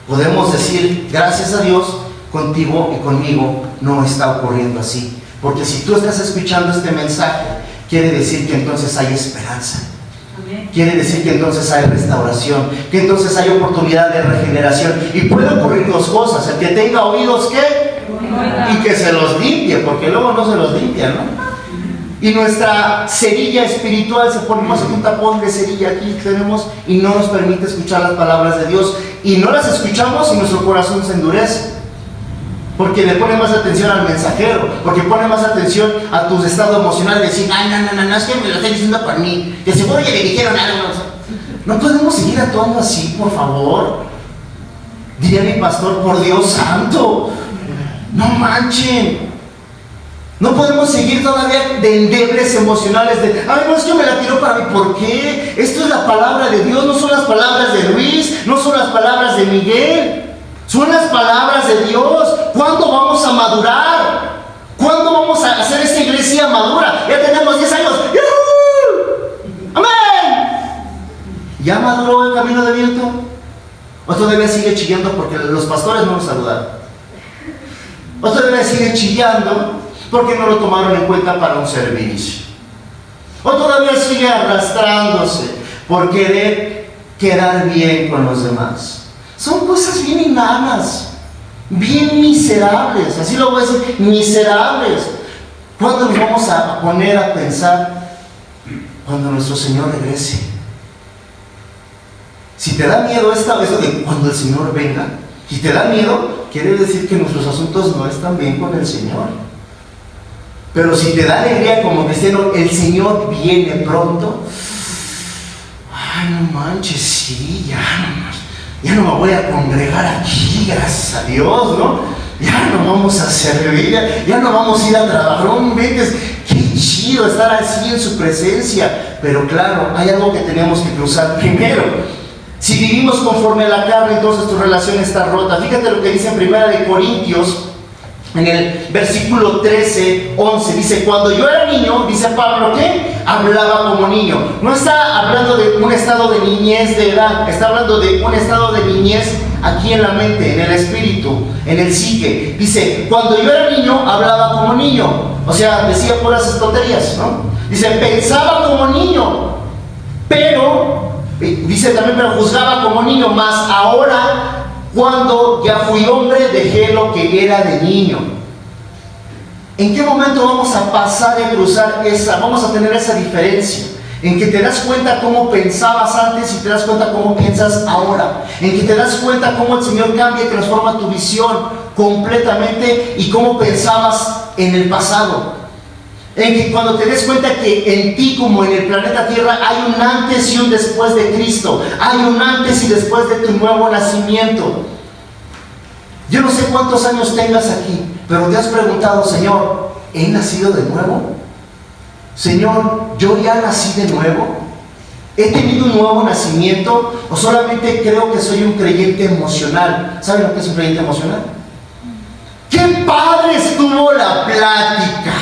podemos decir, gracias a Dios, contigo y conmigo no está ocurriendo así. Porque si tú estás escuchando este mensaje, quiere decir que entonces hay esperanza. Quiere decir que entonces hay restauración, que entonces hay oportunidad de regeneración. Y puede ocurrir dos cosas: el que tenga oídos, ¿qué? Y que se los limpie, porque luego no se los limpia, ¿no? Y nuestra cerilla espiritual, se ponemos aquí un tapón de cerilla, aquí tenemos, y no nos permite escuchar las palabras de Dios. Y no las escuchamos y nuestro corazón se endurece, porque le pone más atención al mensajero, porque pone más atención a tu estado emocional, de decir, ay, no, es que me lo estoy diciendo por mí, que seguro que le dijeron algo. No podemos seguir actuando así, por favor. Diría mi pastor, por Dios santo, no manchen. No podemos seguir todavía de endebles emocionales de, ay, no, es que me la tiró para mí. ¿Por qué? Esto es la palabra de Dios, no son las palabras de Luis, no son las palabras de Miguel. Son las palabras de Dios. ¿Cuándo vamos a madurar? ¿Cuándo vamos a hacer esta iglesia madura? Ya tenemos 10 años. ¡Yuhu! ¡Amén! ¿Ya maduró el camino de viento? ¿O todavía sigue chillando porque los pastores no nos saludaron? ¿O todavía sigue chillando porque no lo tomaron en cuenta para un servicio? ¿O todavía sigue arrastrándose por querer quedar bien con los demás? Son cosas bien enanas, bien miserables, así lo voy a decir, miserables. ¿Cuándo nos vamos a poner a pensar cuando nuestro Señor regrese? Si te da miedo esto de cuando el Señor venga, si te da miedo, quiere decir que nuestros asuntos no están bien con el Señor. Pero si te da alegría como cristiano, el Señor viene pronto, ay, no manches, sí, ya no me voy a congregar aquí, gracias a Dios, ¿no? Ya no vamos a servir, ya no vamos a ir a trabajar. No inventes, qué chido estar así en su presencia. Pero claro, hay algo que tenemos que cruzar primero. Si vivimos conforme a la carne, entonces tu relación está rota. Fíjate lo que dice en 1 Corintios, en el versículo 13, 11, dice, cuando yo era niño, dice Pablo, ¿qué? Hablaba como niño. No está hablando de un estado de niñez de edad, está hablando de un estado de niñez aquí en la mente, en el espíritu, en el psique. Dice, cuando yo era niño, hablaba como niño. O sea, decía puras tonterías, ¿no? Dice, pensaba como niño, pero, dice también, pero juzgaba como niño, mas ahora, cuando ya fui hombre, dejé lo que era de niño. ¿En qué momento vamos a pasar y cruzar vamos a tener esa diferencia? En que te das cuenta cómo pensabas antes y te das cuenta cómo piensas ahora. En que te das cuenta cómo el Señor cambia y transforma tu visión completamente y cómo pensabas en el pasado. En que cuando te des cuenta que en ti, como en el planeta Tierra, hay un antes y un después de Cristo. Hay un antes y después de tu nuevo nacimiento. Yo no sé cuántos años tengas aquí, pero te has preguntado, Señor, ¿he nacido de nuevo? Señor, ¿yo ya nací de nuevo? ¿He tenido un nuevo nacimiento? ¿O solamente creo que soy un creyente emocional? ¿Saben lo que es un creyente emocional? ¡Qué padre estuvo la plática!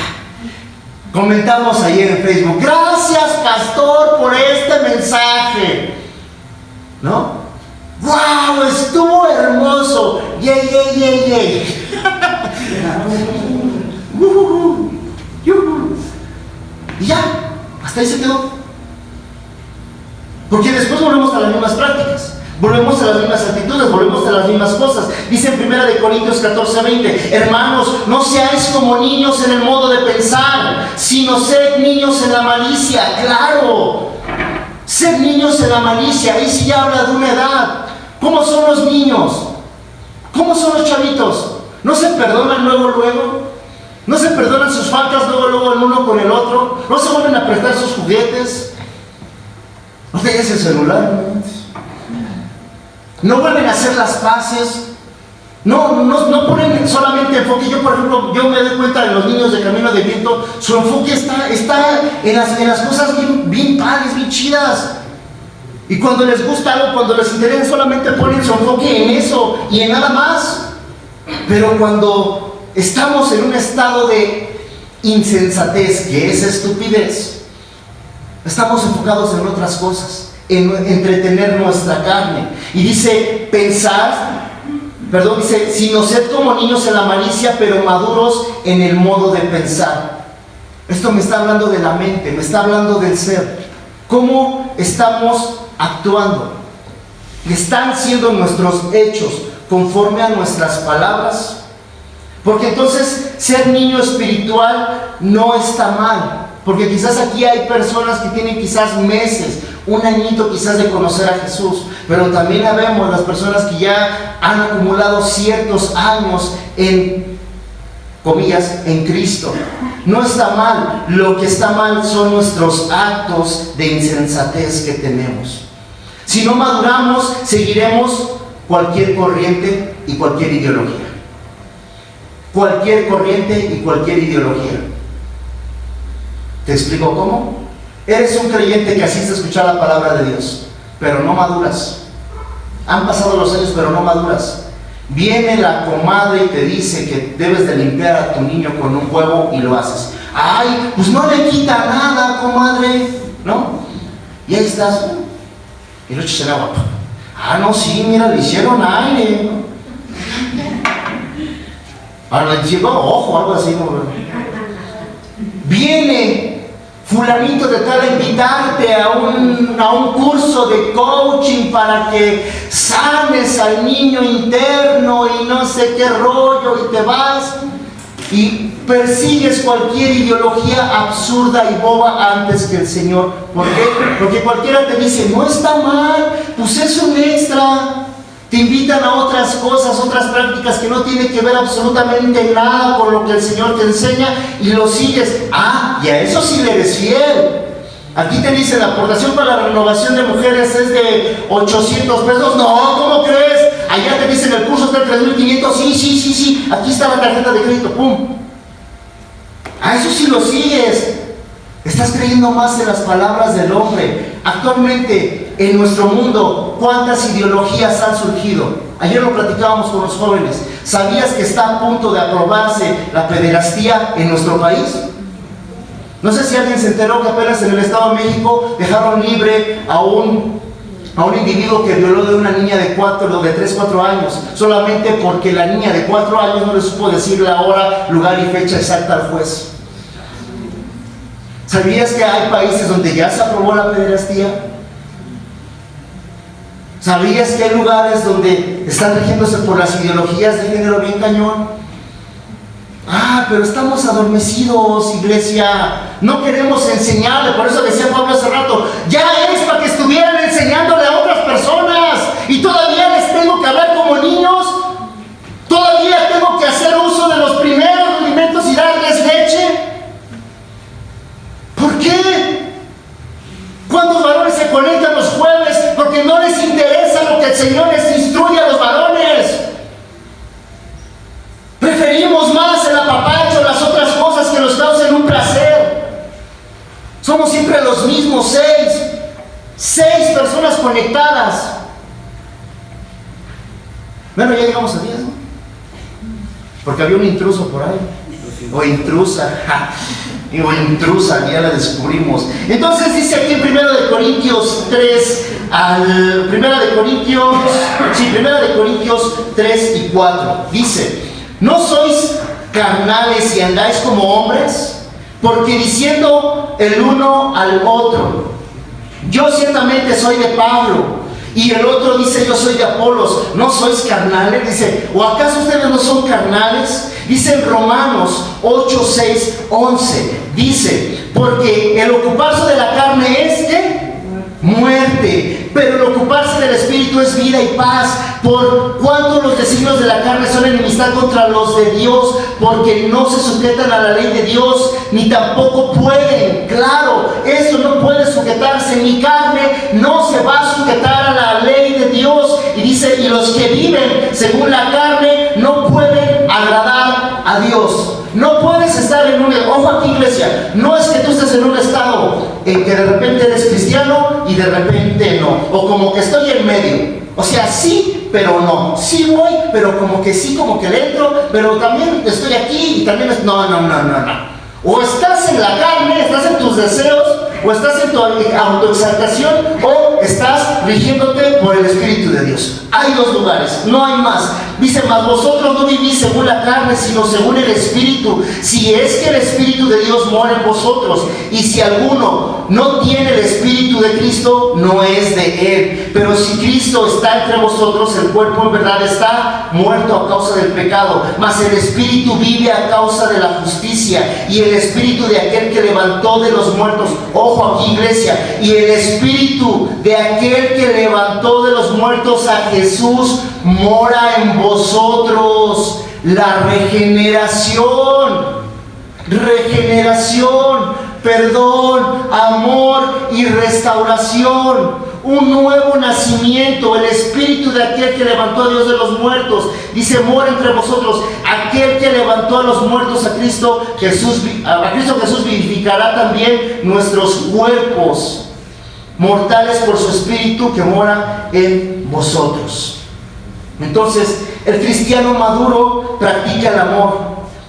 Comentamos ayer en Facebook, gracias pastor por este mensaje, ¿no? ¡Wow! Estuvo hermoso, ¡yey! Y ya, hasta ahí se quedó. Porque después volvemos a las mismas prácticas, volvemos a las mismas actitudes, volvemos a las mismas cosas. Dice en 1 Corintios 14:20, hermanos, no seáis como niños en el modo de pensar, sino sed niños en la malicia. Claro, sed niños en la malicia. Ahí sí ya habla de una edad. ¿Cómo son los niños? ¿Cómo son los chavitos? ¿No se perdonan luego? ¿No se perdonan sus faltas luego el uno con el otro? ¿No se vuelven a prestar sus juguetes? No tengas el celular. No vuelven a hacer las paces. No ponen solamente enfoque. Yo, por ejemplo, yo me doy cuenta de los niños de Camino de Viento, su enfoque está en las cosas bien padres, bien chidas. Y cuando les gusta algo, cuando les interesa, solamente ponen su enfoque en eso y en nada más. Pero cuando estamos en un estado de insensatez, que es estupidez, estamos enfocados en otras cosas, en entretener nuestra carne. Y dice, dice, sino sed como niños en la malicia, pero maduros en el modo de pensar. Esto me está hablando de la mente, me está hablando del ser. ¿Cómo estamos actuando? ¿Están siendo nuestros hechos conforme a nuestras palabras? Porque entonces ser niño espiritual no está mal. Porque quizás aquí hay personas que tienen quizás meses, un añito quizás de conocer a Jesús, pero también vemos las personas que ya han acumulado ciertos años en, comillas, en Cristo. No está mal, lo que está mal son nuestros actos de insensatez que tenemos. Si no maduramos, seguiremos cualquier corriente y cualquier ideología. Cualquier corriente y cualquier ideología. ¿Te explico cómo? Eres un creyente que asiste a escuchar la palabra de Dios, pero no maduras. Han pasado los años, pero no maduras. Viene la comadre y te dice que debes de limpiar a tu niño con un huevo y lo haces. Ay, pues no le quita nada, comadre, ¿no? Y ahí estás, y lo echas en agua. Ah, no, sí, mira, le hicieron aire, ¿no? Ahora le hicieron ojo, algo así, ¿no? Viene fulanito de tal a invitarte a un curso de coaching para que sanes al niño interno y no sé qué rollo, y te vas y persigues cualquier ideología absurda y boba antes que el Señor. ¿Por qué? Porque cualquiera te dice, no está mal, pues es un extra. Te invitan a otras cosas, otras prácticas que no tienen que ver absolutamente nada con lo que el Señor te enseña, y lo sigues. Ah, y a eso sí le eres fiel. Aquí te dice, la aportación para la renovación de mujeres es de 800 pesos. No, ¿cómo crees? Allá te dicen el curso está en 3,500. Sí. Aquí está la tarjeta de crédito, pum. A eso sí lo sigues. Estás creyendo más en las palabras del hombre. Actualmente, en nuestro mundo, ¿cuántas ideologías han surgido? Ayer lo platicábamos con los jóvenes. ¿Sabías que está a punto de aprobarse la pederastía en nuestro país? No sé si alguien se enteró que apenas en el Estado de México dejaron libre a un individuo que violó de una niña de 3, 4 años, solamente porque la niña de 4 años no le supo decir la hora, lugar y fecha exacta al juez. ¿Sabías que hay países donde ya se aprobó la pederastía? ¿Sabías que hay lugares donde están regiéndose por las ideologías de género bien cañón? Ah, pero estamos adormecidos, iglesia. No queremos enseñarle, por eso decía Pablo hace rato, ya es para que estuvieran enseñándole a otras personas, y todavía les tengo que hablar como niños. Todavía tengo que hacer uso de los primeros alimentos y darles leche. ¿Por qué? ¿Cuántos varones se conectan los jueves porque no les interesa lo que el Señor les instruye a los varones? Preferimos más el apapacho, las otras cosas que nos causen un placer. Somos siempre los mismos 6 personas conectadas. Bueno, ya llegamos a 10, ¿no? Porque había un intruso por ahí, o intrusa. O intrusa, ya la descubrimos. Entonces dice aquí en 1 Corintios 3 y 4, dice, ¿no sois carnales y andáis como hombres? Porque diciendo el uno al otro, yo ciertamente soy de Pablo, y el otro dice, yo soy de Apolos, ¿no sois carnales? Dice, ¿o acaso ustedes no son carnales? Dice en Romanos 8, 6, 11, dice, porque el ocuparse de la carne es ¿qué? Muerte, pero el ocuparse del Espíritu es vida y paz. Por cuanto los designios de la carne son enemistad contra los de Dios, porque no se sujetan a la ley de Dios, ni tampoco pueden. Claro, eso no puede sujetarse. Mi carne no se va a sujetar a la ley de Dios. Y dice, y los que viven según la carne no pueden agradar a Dios. No puedes estar en un... Ojo aquí, iglesia, no es que tú estés en un estado en que de repente eres cristiano y de repente no, o como que estoy en medio. O sea, sí, pero no. Sí voy, pero como que sí, como que le entro, pero también estoy aquí y también... No. O estás en la carne, estás en tus deseos, o estás en tu autoexaltación, o estás rigiéndote por el Espíritu de Dios. Hay dos lugares, no hay más. Dice, mas vosotros no vivís según la carne, sino según el Espíritu, si es que el Espíritu de Dios mora en vosotros. Y si alguno no tiene el Espíritu de Cristo, no es de él. Pero si Cristo está entre vosotros, el cuerpo en verdad está muerto a causa del pecado, mas el Espíritu vive a causa de la justicia. Y el Espíritu de aquel que levantó de los muertos, ojo aquí, iglesia, y el Espíritu de aquel que levantó de los muertos a Jesús mora en vosotros. La regeneración, perdón, amor y restauración, un nuevo nacimiento. El Espíritu de aquel que levantó a Dios de los muertos, dice, mora entre vosotros. Aquel que levantó a los muertos a Cristo Jesús vivificará también nuestros cuerpos mortales por su Espíritu que mora en vosotros. Entonces, el cristiano maduro practica el amor,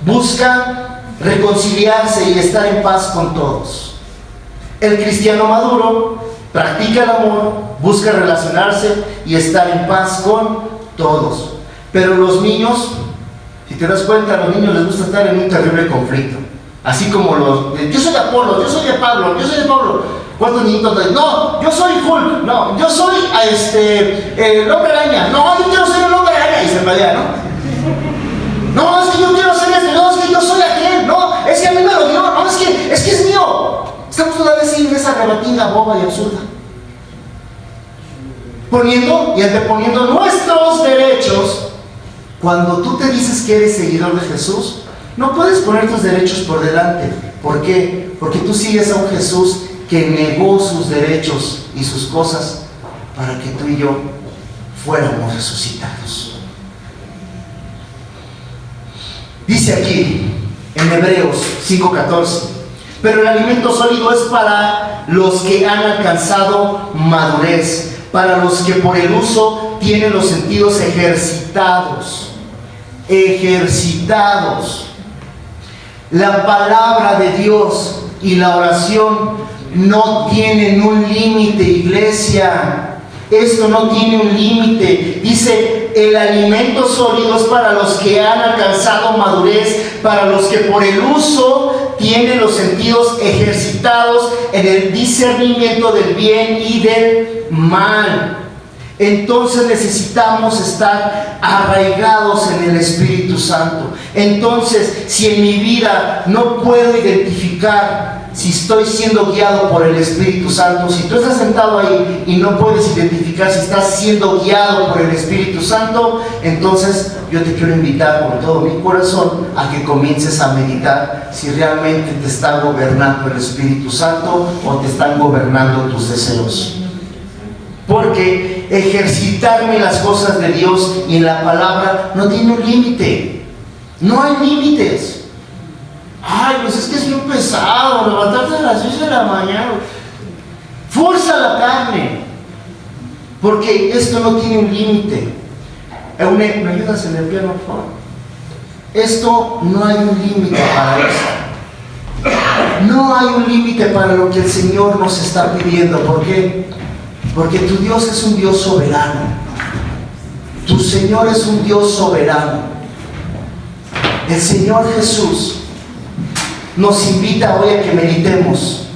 busca reconciliarse y estar en paz con todos. El cristiano maduro practica el amor, busca relacionarse y estar en paz con todos. Pero los niños, si te das cuenta, a los niños les gusta estar en un terrible conflicto. Así como yo soy de Apolo, yo soy de Pablo, yo soy de Pablo. ¿Cuántos niñitos dicen? No, yo soy Hulk, no, yo soy el hombre araña, no, yo quiero ser el hombre araña, y se pelea, ¿no? No, es que yo quiero ser no, es que yo soy aquel, no, es que a mí me lo dio, no, es que es mío. Estamos todavía así en esa rebatinga boba y absurda, poniendo y anteponiendo nuestros derechos. Cuando tú te dices que eres seguidor de Jesús, no puedes poner tus derechos por delante. ¿Por qué? Porque tú sigues a un Jesús que negó sus derechos y sus cosas para que tú y yo fuéramos resucitados. Dice aquí en Hebreos 5:14, pero el alimento sólido es para los que han alcanzado madurez, para los que por el uso tienen los sentidos ejercitados. La palabra de Dios y la oración no tienen un límite, iglesia. Esto no tiene un límite. Dice, el alimento sólido es para los que han alcanzado madurez, para los que por el uso tienen los sentidos ejercitados en el discernimiento del bien y del mal. Entonces necesitamos estar arraigados en el Espíritu Santo. Entonces, si en mi vida no puedo identificar si estoy siendo guiado por el Espíritu Santo, si tú estás sentado ahí y no puedes identificar si estás siendo guiado por el Espíritu Santo, entonces yo te quiero invitar con todo mi corazón a que comiences a meditar si realmente te está gobernando el Espíritu Santo o te están gobernando tus deseos. Porque ejercitarme las cosas de Dios y en la palabra no tiene un límite. No hay límites. Ay, pues es que es bien pesado levantarte a las 6 de la mañana. Fuerza la carne. Porque esto no tiene un límite. Eune, ¿me ayudas en el piano, por favor? Esto no hay un límite para esto. No hay un límite para lo que el Señor nos está pidiendo. ¿Por qué? Porque tu Dios es un Dios soberano. Tu Señor es un Dios soberano. El Señor Jesús nos invita hoy a que meditemos.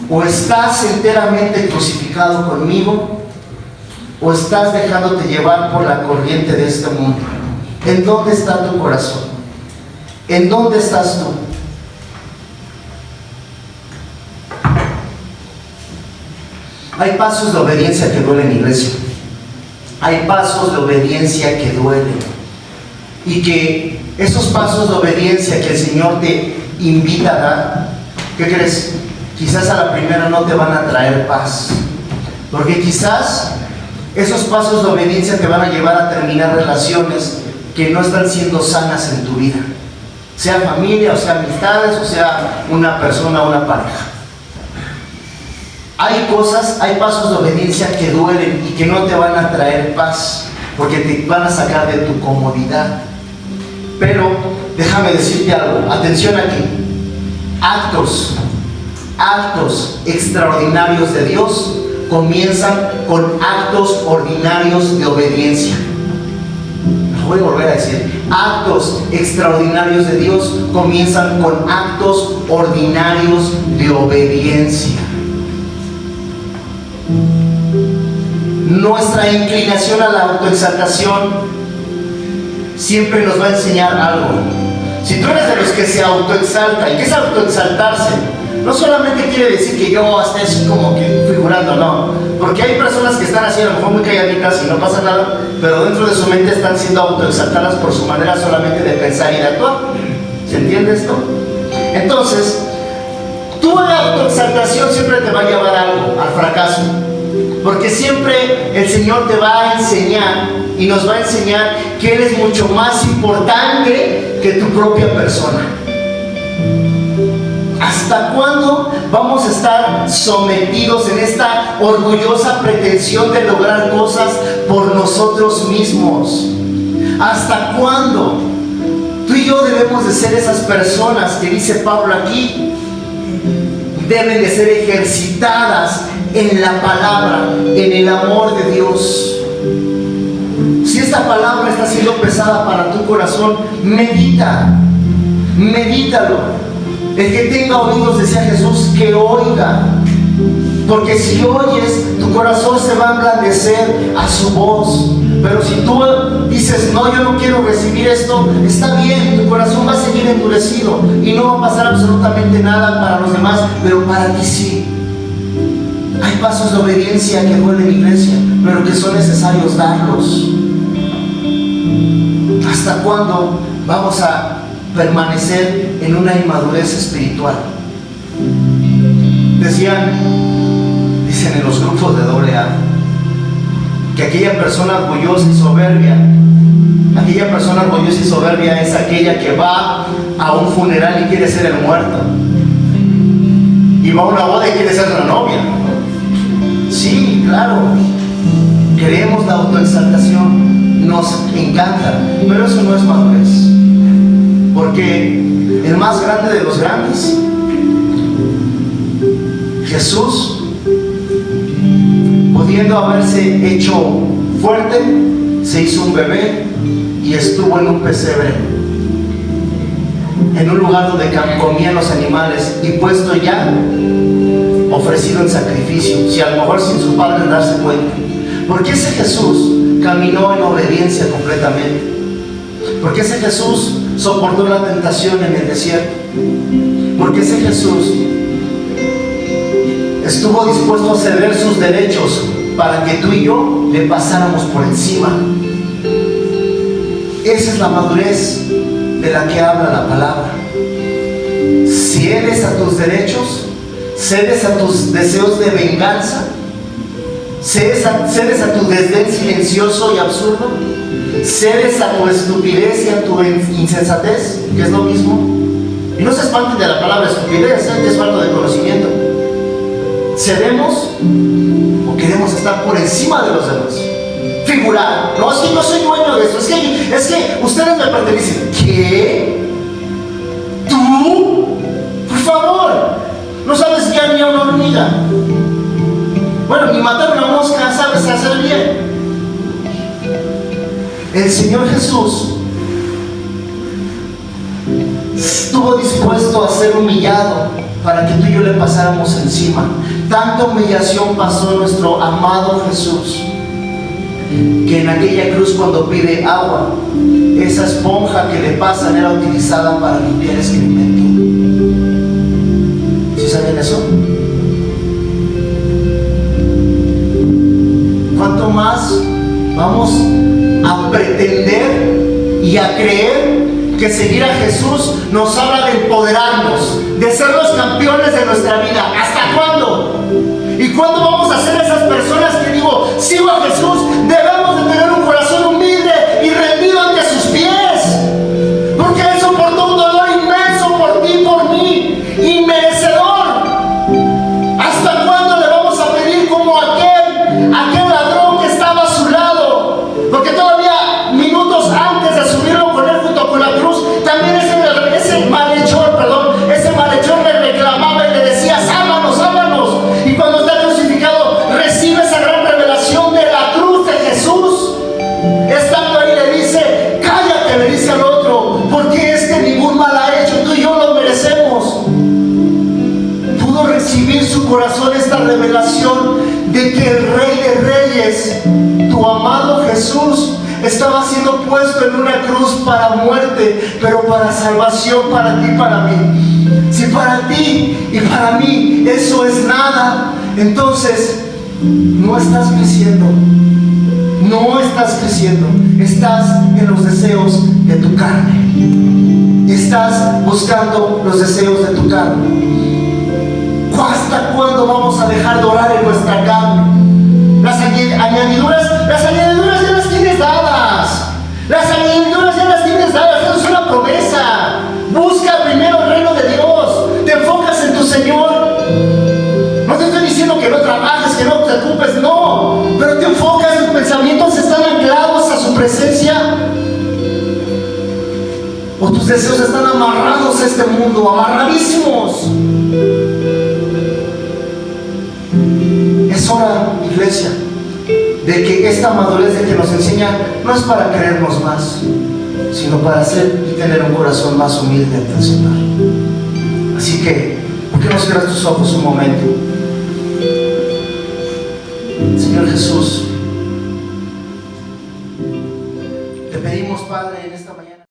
O estás enteramente crucificado conmigo, o estás dejándote llevar por la corriente de este mundo. ¿En dónde está tu corazón? ¿En dónde estás tú? Hay pasos de obediencia que duelen, iglesia. hay pasos de obediencia que duelen. Y que esos pasos de obediencia que el Señor te invita a dar, ¿qué crees? Quizás a la primera no te van a traer paz. Porque quizás esos pasos de obediencia te van a llevar a terminar relaciones que no están siendo sanas en tu vida. Sea familia, o sea amistades, o sea una persona, una pareja. Hay cosas, hay pasos de obediencia que duelen y que no te van a traer paz, porque te van a sacar de tu comodidad. Pero déjame decirte algo, atención aquí. Actos extraordinarios de Dios comienzan con actos ordinarios de obediencia. Lo voy a volver a decir. Actos extraordinarios de Dios comienzan con actos ordinarios de obediencia. Nuestra inclinación a la autoexaltación siempre nos va a enseñar algo. Si tú eres de los que se autoexalta, ¿y qué es autoexaltarse? No solamente quiere decir que yo esté así como que figurando, no. Porque hay personas que están así a lo mejor muy calladitas y no pasa nada, pero dentro de su mente están siendo autoexaltadas por su manera solamente de pensar y de actuar. ¿Se entiende esto? Entonces, tu autoexaltación siempre te va a llevar a algo, al fracaso. Porque siempre el Señor te va a enseñar y nos va a enseñar que Él es mucho más importante que tu propia persona. ¿Hasta cuándo vamos a estar sometidos en esta orgullosa pretensión de lograr cosas por nosotros mismos? ¿Hasta cuándo? Tú y yo debemos de ser esas personas que dice Pablo aquí, deben de ser ejercitadas en la palabra, en el amor de Dios. Si esta palabra está siendo pesada para tu corazón, medítalo. El que tenga oídos, decía Jesús, que oiga. Porque si oyes, tu corazón se va a emblandecer a su voz. Pero si tú dices, no, yo no quiero recibir esto, está bien, tu corazón va a seguir endurecido y no va a pasar absolutamente nada para los demás, pero para ti sí. Hay pasos de obediencia que duelen, iglesia, pero que son necesarios darlos. ¿Hasta cuándo vamos a permanecer en una inmadurez espiritual? Dicen en los grupos de AA, que aquella persona orgullosa y soberbia es aquella que va a un funeral y quiere ser el muerto, y va a una boda y quiere ser la novia. Sí, claro, queremos la autoexaltación, nos encanta, pero eso no es madurez. Porque el más grande de los grandes, Jesús, pudiendo haberse hecho fuerte, se hizo un bebé y estuvo en un pesebre, en un lugar donde comían los animales, y puesto ya ofrecido en sacrificio, si a lo mejor sin su padre darse cuenta. Porque ese Jesús caminó en obediencia completamente. Porque ese Jesús soportó la tentación en el desierto. Porque ese Jesús estuvo dispuesto a ceder sus derechos para que tú y yo le pasáramos por encima. Esa es la madurez de la que habla la palabra. Cedes a tus derechos, cedes a tus deseos de venganza, cedes a tu desdén silencioso y absurdo, cedes a tu estupidez y a tu insensatez, que es lo mismo. Y no se espanten de la palabra estupidez, que es falta de conocimiento. ¿Cedemos o queremos estar por encima de los demás? Figurar. No, es que yo soy dueño de eso. Es que ustedes me pertenecen. ¿Qué? ¿Tú? Por favor. No sabes guiar ni a una hormiga. Bueno, ni matar una mosca sabes hacer bien. El Señor Jesús estuvo dispuesto a ser humillado para que tú y yo le pasáramos encima. Tanta humillación pasó nuestro amado Jesús, que en aquella cruz, cuando pide agua, esa esponja que le pasan era utilizada para limpiar excremento. ¿Sí saben eso? ¿Cuánto más vamos a pretender y a creer que seguir a Jesús nos habla de empoderarnos, de ser los campeones de nuestra vida. ¿Hasta cuándo? ¿Y cuándo vamos a ser esas personas que digo, sigo a Jesús? Debemos de tener un corazón humilde y rendido ante sus pies, porque Él soportó un dolor inmenso por ti y por mí, inmerecedor. ¿Hasta cuándo le vamos a pedir como aquel ladrón que estaba a su lado? Porque todavía minutos antes de subirlo con él junto con la cruz, también ese malhechor le reclamaba y le decía, sálvanos, sálvanos. Y cuando está crucificado, recibe esa gran revelación de la cruz de Jesús. Estando ahí le dice, cállate, le dice al otro, porque ningún mal ha hecho, tú y yo lo merecemos. Pudo recibir su corazón esta revelación de que el Rey de Reyes, tu amado Jesús, estaba siendo puesto en una cruz para muerte, pero para salvación para ti y para mí. Si para ti y para mí eso es nada, entonces no estás creciendo. No estás creciendo. Estás en los deseos de tu carne. Estás buscando los deseos de tu carne. ¿Hasta cuándo vamos a dejar de orar en nuestra carne? Las añadiduras ya las tienes dadas. Las añadiduras ya las tienes dadas. Eso es una promesa. Busca primero el reino de Dios. Te enfocas en tu Señor. No te estoy diciendo que no trabajes, que no te ocupes, no. Pero te enfocas, tus pensamientos están anclados a su presencia. O tus deseos están amarrados a este mundo, amarradísimos. Es hora, iglesia, de que esta madurez de que nos enseña no es para querernos más, sino para ser y tener un corazón más humilde ante el Señor. Así que, ¿por qué no cierras tus ojos un momento? Señor Jesús,